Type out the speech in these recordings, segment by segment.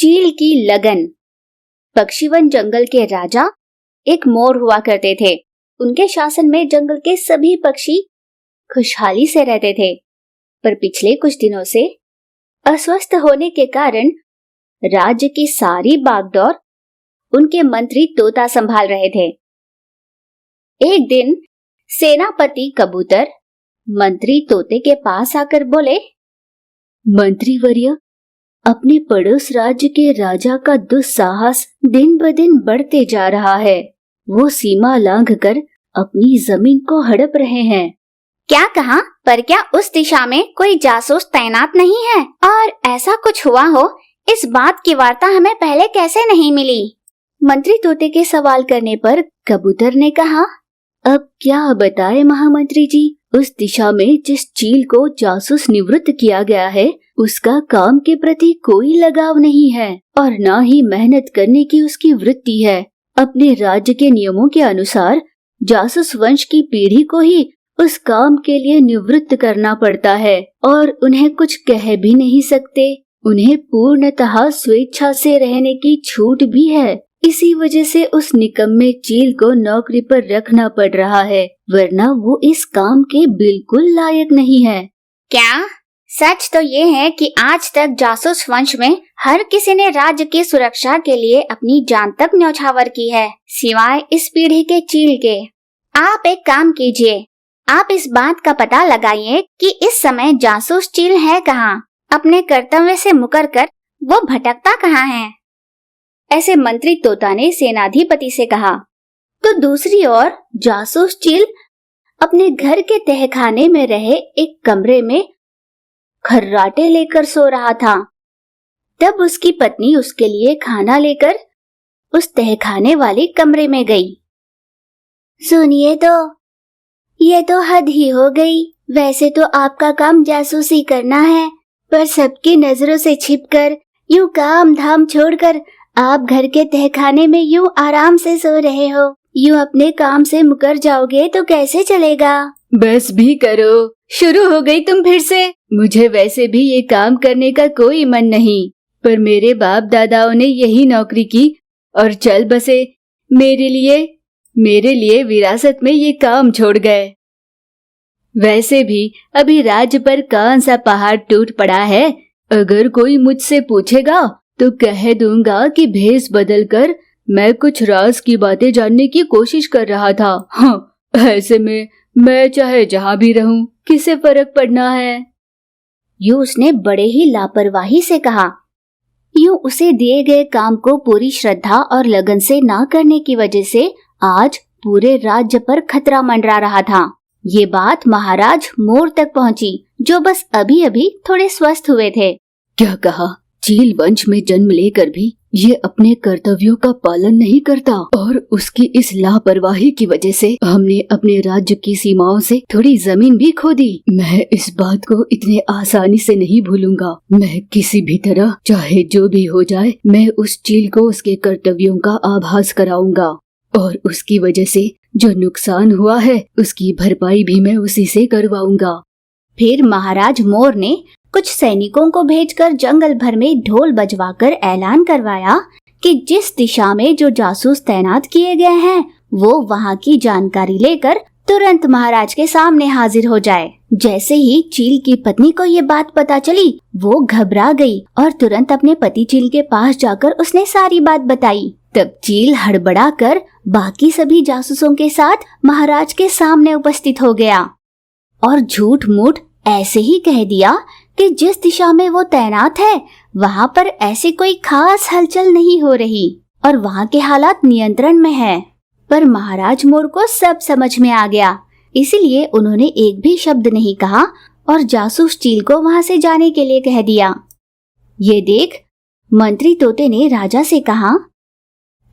चील की लगन। पक्षीवन जंगल के राजा एक मोर हुआ करते थे। उनके शासन में जंगल के सभी पक्षी खुशहाली से रहते थे, पर पिछले कुछ दिनों से अस्वस्थ होने के कारण राज्य की सारी बागडोर उनके मंत्री तोता संभाल रहे थे। एक दिन सेनापति कबूतर मंत्री तोते के पास आकर बोले, मंत्री वर्य, अपने पड़ोस राज्य के राजा का दुस्साहस दिन ब दिन बढ़ते जा रहा है। वो सीमा लांघकर अपनी जमीन को हड़प रहे हैं। क्या कहा? पर क्या उस दिशा में कोई जासूस तैनात नहीं है? और ऐसा कुछ हुआ हो, इस बात की वार्ता हमें पहले कैसे नहीं मिली? मंत्री तोते के सवाल करने पर कबूतर ने कहा, अब क्या बताए महामंत्री जी, उस दिशा में जिस चील को जासूस निवृत्त किया गया है, उसका काम के प्रति कोई लगाव नहीं है और न ही मेहनत करने की उसकी वृत्ति है। अपने राज्य के नियमों के अनुसार जासूस वंश की पीढ़ी को ही उस काम के लिए निवृत्त करना पड़ता है और उन्हें कुछ कह भी नहीं सकते। उन्हें पूर्णतः स्वेच्छा से रहने की छूट भी है। इसी वजह से उस निकम्मे चील को नौकरी पर रखना पड़ रहा है, वरना वो इस काम के बिल्कुल लायक नहीं है। क्या? सच तो ये है कि आज तक जासूस वंश में हर किसी ने राज्य की सुरक्षा के लिए अपनी जान तक न्यौछावर की है, सिवाय इस पीढ़ी के चील के। आप एक काम कीजिए, आप इस बात का पता लगाइए कि इस समय जासूस चील है कहाँ। अपने कर्तव्य से मुकर कर वो भटकता कहाँ है? ऐसे मंत्री तोता ने सेनाधिपति से कहा। तो दूसरी ओर जासूस चील अपने घर के तहखाने में रहे एक कमरे में खर्राटे लेकर सो रहा था। तब उसकी पत्नी उसके लिए खाना लेकर उस तहखाने वाले कमरे में गई। सुनिए तो, ये तो हद ही हो गई। वैसे तो आपका काम जासूसी करना है, पर सबकी नजरों से छिपकर यूं काम धाम छोड़कर आप घर के तहखाने में यूं आराम से सो रहे हो। यूं अपने काम से मुकर जाओगे तो कैसे चलेगा? बस भी करो, शुरू हो गई तुम फिर से। मुझे वैसे भी ये काम करने का कोई मन नहीं, पर मेरे बाप दादाओं ने यही नौकरी की और चल बसे। मेरे लिए विरासत में ये काम छोड़ गए। वैसे भी अभी राज्य पर कौन सा पहाड़ टूट पड़ा है। अगर कोई मुझसे पूछेगा तो कह दूंगा कि भेष बदलकर मैं कुछ राज की बातें जानने की कोशिश कर रहा था। हाँ, ऐसे में मैं चाहे जहाँ भी रहूं, किसे फर्क पड़ना है? यूं उसने बड़े ही लापरवाही से कहा। यूं उसे दिए गए काम को पूरी श्रद्धा और लगन से ना करने की वजह से आज पूरे राज्य पर खतरा मंडरा रहा था। ये बात महाराज मोर तक पहुंची, जो बस अभी अभी थोड़े स्वस्थ हुए थे। क्या कहा? चील वंश में जन्म लेकर भी ये अपने कर्तव्यों का पालन नहीं करता और उसकी इस लापरवाही की वजह से हमने अपने राज्य की सीमाओं से थोड़ी जमीन भी खो दी। मैं इस बात को इतने आसानी से नहीं भूलूंगा। मैं किसी भी तरह, चाहे जो भी हो जाए, मैं उस चील को उसके कर्तव्यों का आभास कराऊंगा और उसकी वजह से जो नुकसान हुआ है उसकी भरपाई भी मैं उसी से करवाऊंगा। फिर महाराज मोर ने कुछ सैनिकों को भेजकर जंगल भर में ढोल बजवाकर ऐलान करवाया कि जिस दिशा में जो जासूस तैनात किए गए हैं वो वहां की जानकारी लेकर तुरंत महाराज के सामने हाजिर हो जाए। जैसे ही चील की पत्नी को ये बात पता चली, वो घबरा गई और तुरंत अपने पति चील के पास जाकर उसने सारी बात बताई। तब चील हड़बड़ा कर बाकी सभी जासूसों के साथ महाराज के सामने उपस्थित हो गया और झूठ मूठ ऐसे ही कह दिया कि जिस दिशा में वो तैनात है वहाँ पर ऐसी कोई खास हलचल नहीं हो रही और वहाँ के हालात नियंत्रण में है। पर महाराज मोर को सब समझ में आ गया, इसीलिए उन्होंने एक भी शब्द नहीं कहा और जासूस चील को वहाँ से जाने के लिए कह दिया। ये देख मंत्री तोते ने राजा से कहा,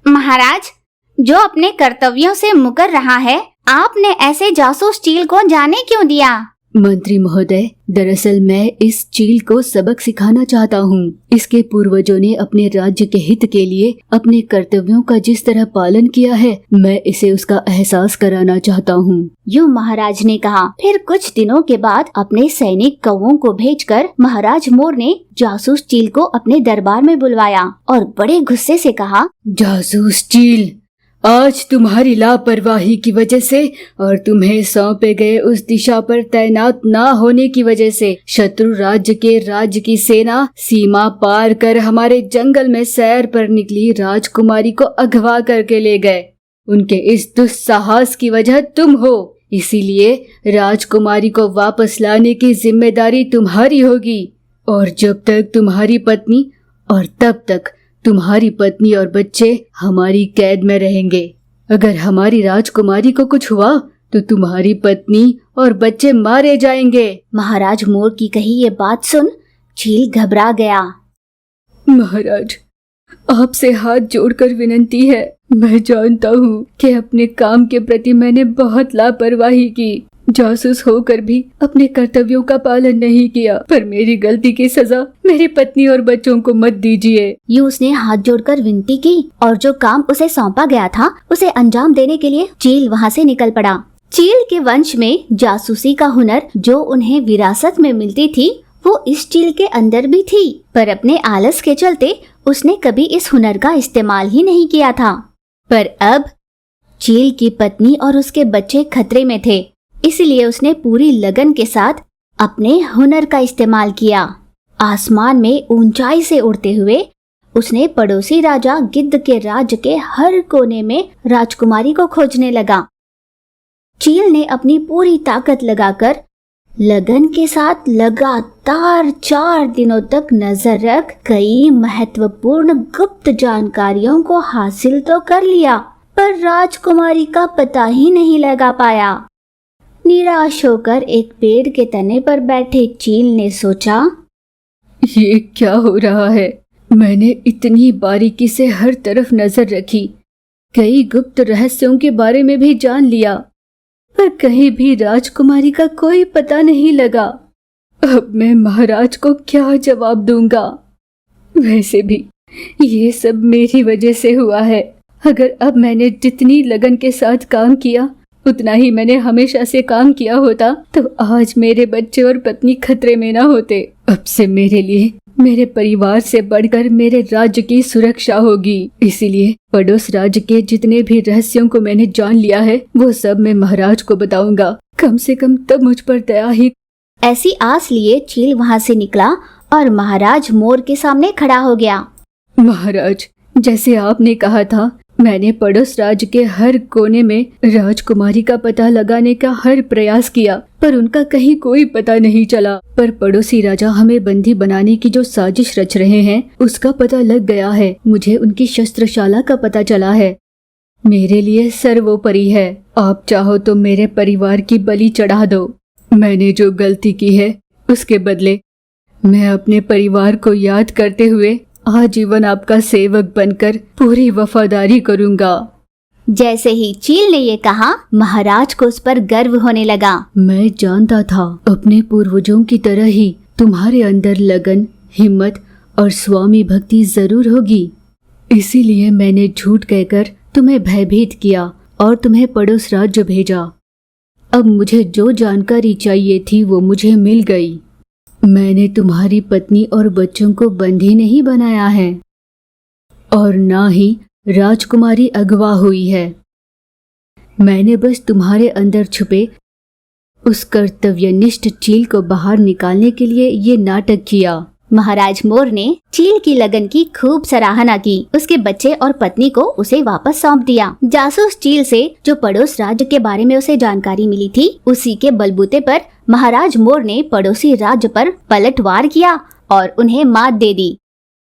महाराज, जो अपने कर्तव्यों से मुकर रहा है, आपने ऐसे जासूस चील को जाने क्यों दिया? मंत्री महोदय, दरअसल मैं इस चील को सबक सिखाना चाहता हूँ। इसके पूर्वजों ने अपने राज्य के हित के लिए अपने कर्तव्यों का जिस तरह पालन किया है, मैं इसे उसका एहसास कराना चाहता हूँ। यूं महाराज ने कहा। फिर कुछ दिनों के बाद अपने सैनिक कौवों को भेजकर महाराज मोर ने जासूस चील को अपने दरबार में बुलवाया और बड़े गुस्से से कहा, जासूस चील, आज तुम्हारी लापरवाही की वजह से और तुम्हें सौंपे गए उस दिशा पर तैनात ना होने की वजह से शत्रु राज्य की सेना सीमा पार कर हमारे जंगल में सैर पर निकली राजकुमारी को अगवा करके ले गए। उनके इस दुस्साहस की वजह तुम हो, इसीलिए राजकुमारी को वापस लाने की जिम्मेदारी तुम्हारी होगी। और जब तक तुम्हारी पत्नी और तब तक तुम्हारी पत्नी और बच्चे हमारी कैद में रहेंगे। अगर हमारी राजकुमारी को कुछ हुआ तो तुम्हारी पत्नी और बच्चे मारे जाएंगे। महाराज मोर की कही ये बात सुन चील घबरा गया। महाराज, आपसे हाथ जोड़कर विनती है। मैं जानता हूँ कि अपने काम के प्रति मैंने बहुत लापरवाही की, जासूस होकर भी अपने कर्तव्यों का पालन नहीं किया, पर मेरी गलती की सजा मेरी पत्नी और बच्चों को मत दीजिए। यूं उसने हाथ जोड़कर विनती की और जो काम उसे सौंपा गया था उसे अंजाम देने के लिए चील वहाँ से निकल पड़ा। चील के वंश में जासूसी का हुनर जो उन्हें विरासत में मिलती थी वो इस चील के अंदर भी थी, पर अपने आलस के चलते उसने कभी इस हुनर का इस्तेमाल ही नहीं किया था। पर अब चील की पत्नी और उसके बच्चे खतरे में थे, इसलिए उसने पूरी लगन के साथ अपने हुनर का इस्तेमाल किया। आसमान में ऊंचाई से उड़ते हुए उसने पड़ोसी राजा गिद्ध के राज्य के हर कोने में राजकुमारी को खोजने लगा। चील ने अपनी पूरी ताकत लगाकर लगन के साथ लगातार 4 दिनों तक नजर रख कई महत्वपूर्ण गुप्त जानकारियों को हासिल तो कर लिया, पर राजकुमारी का पता ही नहीं लगा पाया। निराश होकर एक पेड़ के तने पर बैठे चील ने सोचा, ये क्या हो रहा है? मैंने इतनी बारीकी से हर तरफ नजर रखी, कई गुप्त रहस्यों के बारे में भी जान लिया, पर कहीं भी राजकुमारी का कोई पता नहीं लगा। अब मैं महाराज को क्या जवाब दूंगा? वैसे भी ये सब मेरी वजह से हुआ है। अगर अब मैंने जितनी लगन के साथ काम किया उतना ही मैंने हमेशा से काम किया होता तो आज मेरे बच्चे और पत्नी खतरे में ना होते। अब से मेरे लिए मेरे परिवार से बढ़कर मेरे राज्य की सुरक्षा होगी। इसीलिए पड़ोस राज्य के जितने भी रहस्यों को मैंने जान लिया है वो सब मैं महाराज को बताऊंगा। कम से कम तब मुझ पर दया ही। ऐसी आस लिए चील वहाँ से निकला और महाराज मोर के सामने खड़ा हो गया। महाराज, जैसे आपने कहा था, मैंने पड़ोस राज्य के हर कोने में राजकुमारी का पता लगाने का हर प्रयास किया, पर उनका कहीं कोई पता नहीं चला। पर पड़ोसी राजा हमें बंदी बनाने की जो साजिश रच रहे हैं उसका पता लग गया है। मुझे उनकी शस्त्रशाला का पता चला है। मेरे लिए सर्वोपरि है, आप चाहो तो मेरे परिवार की बलि चढ़ा दो। मैंने जो गलती की है उसके बदले मैं अपने परिवार को याद करते हुए आजीवन आपका सेवक बनकर पूरी वफादारी करूंगा। जैसे ही चील ने ये कहा, महाराज को उस पर गर्व होने लगा। मैं जानता था अपने पूर्वजों की तरह ही तुम्हारे अंदर लगन, हिम्मत और स्वामी भक्ति जरूर होगी। इसीलिए मैंने झूठ कहकर तुम्हें भयभीत किया और तुम्हें पड़ोस राज्य भेजा। अब मुझे जो जानकारी चाहिए थी वो मुझे मिल गई। मैंने तुम्हारी पत्नी और बच्चों को बंदी नहीं बनाया है और ना ही राजकुमारी अगवा हुई है। मैंने बस तुम्हारे अंदर छुपे उस कर्तव्यनिष्ठ चील को बाहर निकालने के लिए ये नाटक किया। महाराज मोर ने चील की लगन की खूब सराहना की। उसके बच्चे और पत्नी को उसे वापस सौंप दिया। जासूस चील से जो पड़ोस राज्य के बारे में उसे जानकारी मिली थी, उसी के बलबूते पर महाराज मोर ने पड़ोसी राज्य पर पलटवार किया और उन्हें मात दे दी।